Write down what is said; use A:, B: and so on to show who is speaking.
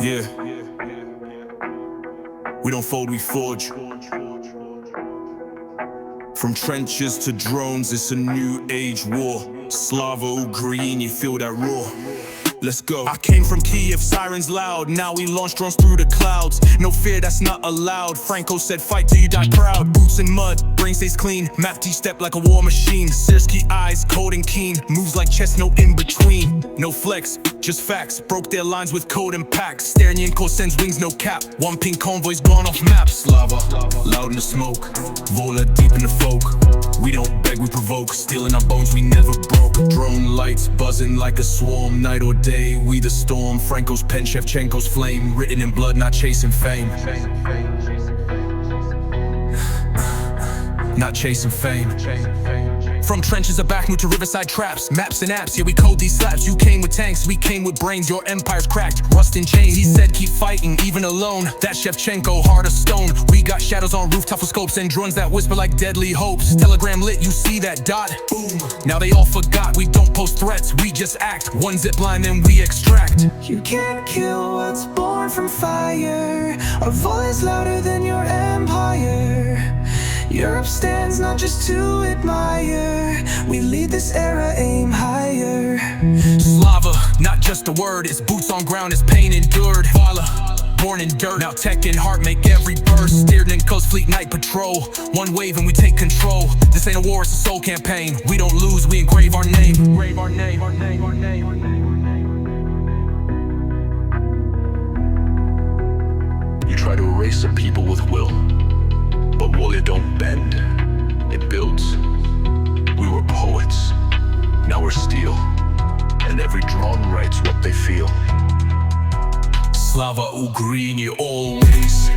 A: Yeah, we don't fold, we forge. From trenches to drones, it's a new age war. Slava Ukraini, feel that roar. Let's go. I came from Kiev, sirens loud. Now we launch drones through the clouds. No fear, that's not allowed. Franco said fight till you die proud. Boots in mud, brain stays clean. Map each step like a war machine. Sersky eyes, cold and keen. Moves like chess, no in between. No flex, just facts. Broke their lines with code and packs. Sternienko sends wings, no cap. One pink convoy's gone off map. Slava, loud in the smoke. Vola deep in the folk. We don't beg, we provoke. Stealing our bones, we never broke. Drone lights buzzing like a swarm. Night or day, we the storm. Franco's pen, Shevchenko's flame. Written in blood, not chasing fame. Not chasing fame. From trenches of Bakhmut to riverside traps. Maps and apps, yeah we code these slaps. You came with tanks, we came with brains. Your empire's cracked, rust in chains. He said keep fighting, even alone. That Shevchenko, heart of stone. We got shadows on rooftop with scopes and drones that whisper like deadly hopes. Telegram lit, you see that dot? Boom. Now they all forgot, we don't post threats, we just act. One zip line, then we extract.
B: You can't kill what's born from fire. Our voice louder than your empire. Europe stands not just to admire. We lead this era, aim higher.
A: Slava, not just a word. It's boots on ground, it's pain endured. Vala, born in dirt. Now tech and heart make every burst. Steered in Coast Fleet night patrol. One wave and we take control. This ain't a war, it's a soul campaign. We don't lose, we engrave our name. Engrave our name, our name, our name, our name.
C: You try to erase a people with will, but will it don't bend, it builds. We were poets, now we're steel, and every drone writes what they feel.
A: Slava Ukraini always.